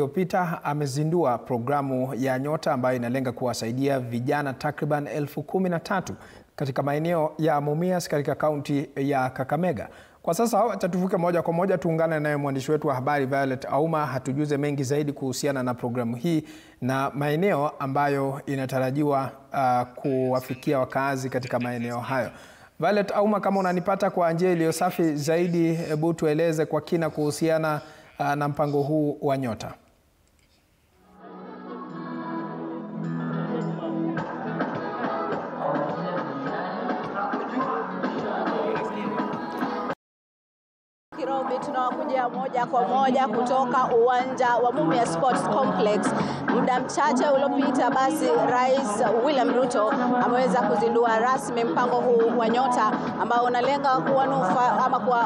Iliyopita amezindua programu ya Nyota ambayo inalenga kuwasaidia vijana takriban 13,000 katika maeneo ya Mumias katika kaunti ya Kakamega. Kwa sasa wacha tuvuke moja kwa moja tuungane naye mwandishi wetu wa habari Violet Auma hatujuze mengi zaidi kuhusiana na programu hii na maeneo ambayo inatarajiwa kuwafikia wakazi katika maeneo hayo. Violet Auma, kama unanipata kwa njia iliyo safi zaidi, hebu tueleze kwa kina kuhusiana na mpango huu wa Nyota. Tunawakuja moja kwa moja kutoka uwanja wa Mumias Sports Complex. Muda mchache uliopita basi Rais William Ruto ameweza kuzindua rasmi mpango huu wa Nyota ambao unalenga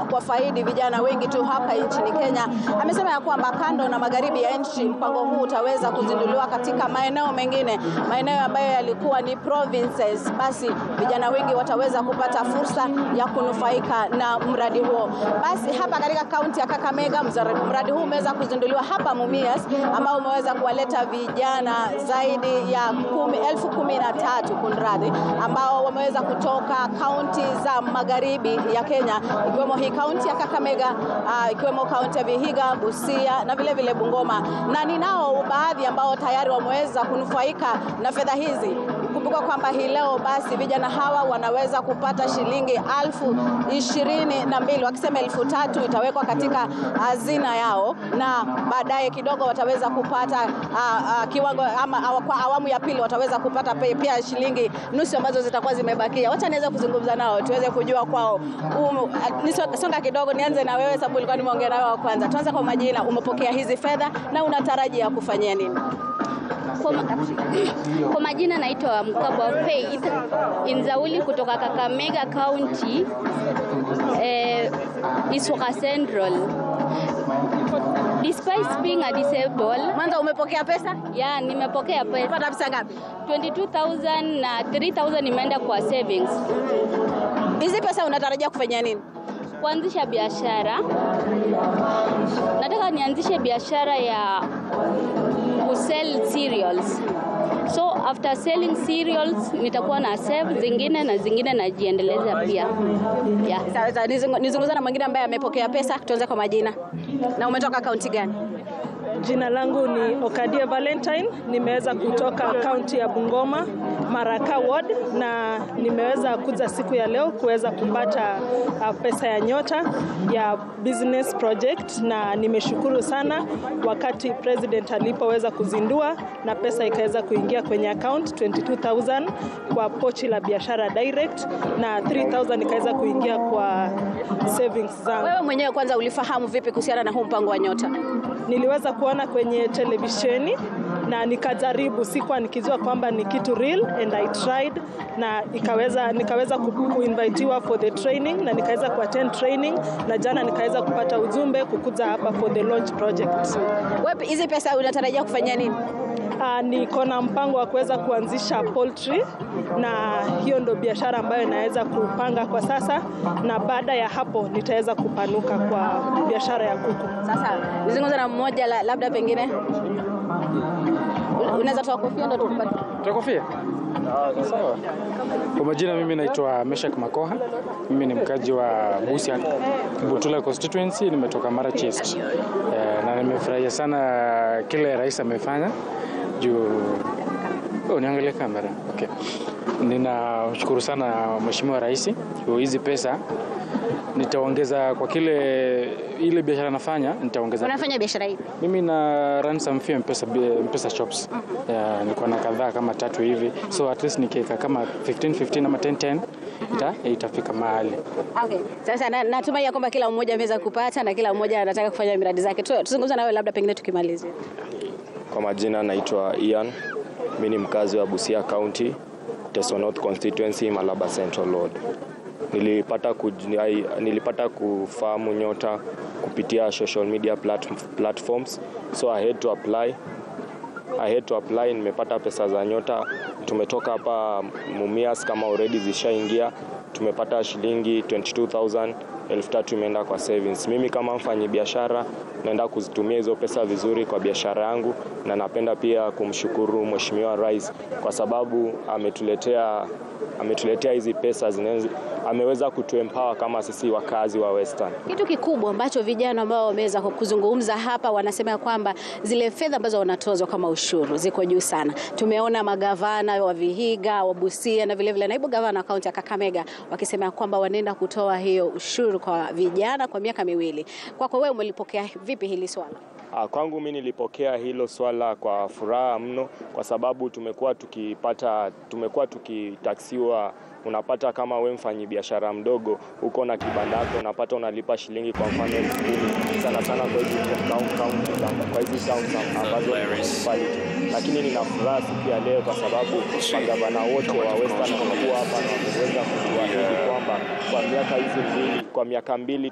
kuwafaidi vijana wengi tu hapa nchini Kenya. Amesema ya kwamba kando na magharibi ya nchi, mpango huu utaweza kuzinduliwa katika maeneo mengine, maeneo ambayo yalikuwa ni provinces. Basi vijana wengi wataweza kupata fursa ya kunufaika na mradi huo. Basi hapa katika kaunti ya Kakamega, mradi huu umeweza kuzinduliwa hapa Mumias, ambao umeweza kuwaleta vijana zaidi ya 13,000 kunradhi, ambao wameweza kutoka kaunti za magharibi ya Kenya, ikiwemo hii kaunti ya Kakamega, ikiwemo kaunti ya Vihiga, Busia na vile vile Bungoma. Na ninao baadhi ambao tayari wameweza kunufaika na fedha hizi. Kumbuka kwamba hii leo basi vijana hawa wanaweza kupata shilingi 22,000, wakisema 3,000 itawekwa katika hazina yao, na baadaye kidogo wataweza kupata kiwango ama kwa awamu ya pili wataweza kupata pia shilingi nusu ambazo zitakuwa zimebakia. Wacha niweze kuzungumza nao tuweze kujua kwao. Songa kidogo, nianze na wewe sababu nilikuwa nimeongea na wewe kwanza. Tuanze kwa majina, umepokea hizi fedha na unatarajia kufanyia nini? Kwa majina naitwa Mkabwa Faith Inzauli kutoka Kakamega County, Isuka Central. Despite being a disabled, Mwanzo umepokea pesa? Yeah, nimepokea pesa. Unapata pesa ngapi? 22,000 na 3,000 imeenda kwa savings. Hizi pesa unatarajia kufanyia nini? Kuanzisha biashara. Nataka nianzishe biashara ya kusell cereals. So after selling cereals nitakuwa na save zingine na zingine najiendeleza pia. Yeah. Sasa nizungumza na mwingine ambaye amepokea pesa. Tuanze kwa majina. Na umetoka kaunti gani? Jina langu ni Okadia Valentine, nimeweza kutoka kaunti ya Bungoma, Maraka Ward, na nimeweza kuja siku ya leo kuweza kupata pesa ya Nyota ya business project, na nimeshukuru sana wakati president alipoweza kuzindua na pesa ikaweza kuingia kwenye account 22,000 kwa pochi la biashara direct na 3,000 ikaweza kuingia kwa savings zangu. Wewe mwenyewe kwanza ulifahamu vipi kuhusiana na huu mpango wa Nyota? Niliweza kuona kwenye televisheni na nikajaribu, sikuwa nikijua kwamba ni kitu real, and I tried na nikaweza kuinvitiwa for the training na nikaweza kuattend training, na jana nikaweza kupata ujumbe kukuja hapa for the launch project. Wewe hizi pesa unatarajia kufanyia nini? Niko na mpango wa kuweza kuanzisha poultry, na hiyo ndo biashara ambayo naweza kupanga kwa sasa, na baada ya hapo nitaweza kupanuka kwa biashara ya kuku. Sasa nizungumza na mmoja labda pengine unaweza toa kofia ndo tukupate. Toa kofia? Sawa. Kwa majina mimi naitwa Meshak Makoha. Mimi ni mkaji wa Busia Butula constituency, nimetoka Marachest. Na nimefurahia sana kile rais amefanya juu niangalie kamera. Okay. Ninashukuru sana Mheshimiwa Rais. Hizi pesa nitaongeza kwa ile biashara nafanya, nitaongeza. Unafanya biashara ipi? Mimi na run some few M-Pesa shops. Niko na kadhaa kama 3 hivi. So at least nikiweka kama 15 ama 10 itafika mahali. Okay. Sasa natumai ya kwamba kila mmoja ameweza kupata na kila mmoja anataka kufanya miradi zake. Tuzungumza na wewe labda pengine tukimalizia. Kwa majina naitwa Ian. Mimi ni mkazi wa Busia County, Teso North constituency, Malaba Central Road. Nilipata kufahamu Nyota kupitia social media platforms, so I had to apply. Nimepata pesa za Nyota. Tumetoka hapa Mumias kama already zishaingia. Tumepata shilingi 22,000 3,000 imeenda kwa savings. Mimi kama mfanyabiashara naenda kuzitumia hizo pesa vizuri kwa biashara yangu, na napenda pia kumshukuru Mheshimiwa Rais kwa sababu ametuletea hizi pesa, ameweza kutuempower kama sisi wakazi wa Western. Kitu kikubwa ambacho vijana ambao wameweza kuzungumza hapa wanasema kwamba zile fedha ambazo wanatozwa kama ushuru ziko juu sana. Tumeona magavana wa Vihiga, wa Busia na vile vile naibu gavana wa kaunti ya Kakamega wakisema kwamba wanaenda kutoa hiyo ushuru kwa vijana kwa miaka 2. Kwako wewe umelipokea vipi hili swala? Kwangu mimi nilipokea hilo swala kwa furaha mno, kwa sababu tumekuwa tukitaksiwa. Unapata kama wewe mfanyabiashara mdogo uko na kibanda yako, unapata unalipa shilingi kwa mfano 10,000 sana kwa hizi town ambazo municipality. Lakini nina furaha siku ya leo kwa sababu magavana wote wa Western wamekuwa hapa na wameweza kutuahidi kwamba kwa miaka 2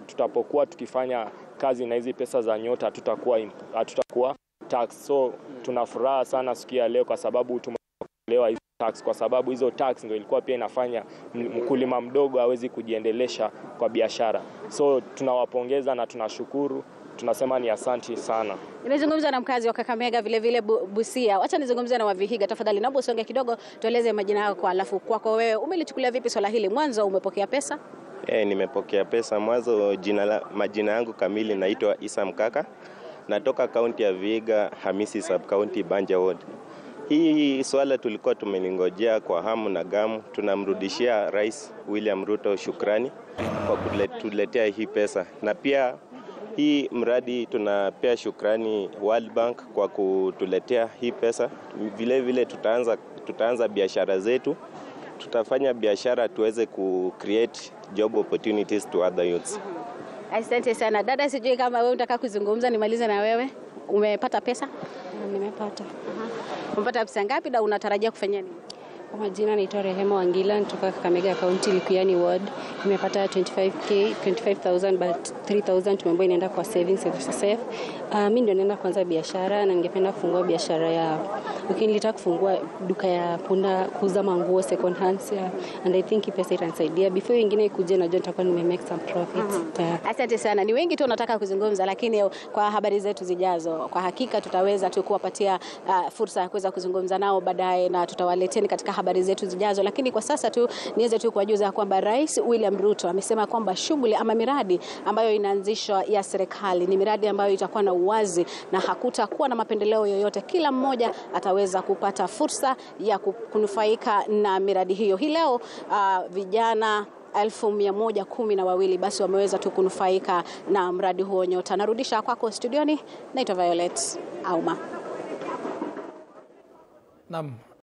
tutapokuwa tukifanya kazi na hizi pesa za Nyota hatutakuwa tax. So tuna furaha sana siku ya leo kwa sababu tumelewa hizo tax, kwa sababu hizo tax ndio ilikuwa pia inafanya mkulima mdogo hawezi kujiendelesha kwa biashara. So tunawapongeza na tunashukuru, tunasema ni asante sana. Nimezungumza na mkazi wa Kakamega vile vile Busia. Acha nizungumze na wa Vihiga tafadhali. Naomba usonge kidogo tueleze majina yako, alafu kwako wewe umelichukulia vipi swala hili? Mwanzo umepokea pesa? Nimepokea pesa. Mwanzo majina yangu kamili naitwa Isa Mkaka. Natoka kaunti ya Vihiga, Hamisi sub county, Banja ward. Hii swala tulikuwa tumelingojea kwa hamu na gamu. Tunamrudishia Rais William Ruto shukrani kwa kutuletea hii pesa. Na pia hii mradi tunapea shukrani World Bank kwa kutuletea hii pesa. Vile vile tutaanza biashara zetu. Tutafanya biashara tuweze create job opportunities to other youths. Asante sana. Dada, sijui kama wewe unataka kuzungumza, nimalize na wewe. Umepata pesa? Nimepata. Umepata pesa ngapi na unatarajia kufanya nini? Kwa majina naitwa Rehema Wangila, kutoka Kakamega County, Likuyani ward. Nimepata 25,000 but 3,000 tumeambiwa inaenda kwa savings of SSF. Mimi ndio naenda kuanza biashara na ningependa kufungua biashara ya nilitaka kufungua duka ya punda kuuza manguo second hands, and I think pesa itanisaidia before wengine ikuje na nitakuwa make some profits. Asante sana. Ni wengi tu wanataka kuzungumza, lakini kwa habari zetu zijazo kwa hakika tutaweza tu kuwapatia fursa ya kuweza kuzungumza nao baadaye na tutawaleteni katika habari zetu zijazo. Lakini kwa sasa tu niweze tu kuwajuza kwamba Rais William Ruto amesema kwamba shughuli ama miradi ambayo inaanzishwa ya serikali ni miradi ambayo itakuwa na uwazi na hakutakuwa na mapendeleo yoyote. Kila mmoja ataweza kupata fursa ya kunufaika na miradi hiyo. Hii leo vijana 1,112 basi wameweza tu kunufaika na mradi huo Nyota. Narudisha kwako studioni. Naitwa Violet Auma. Naam.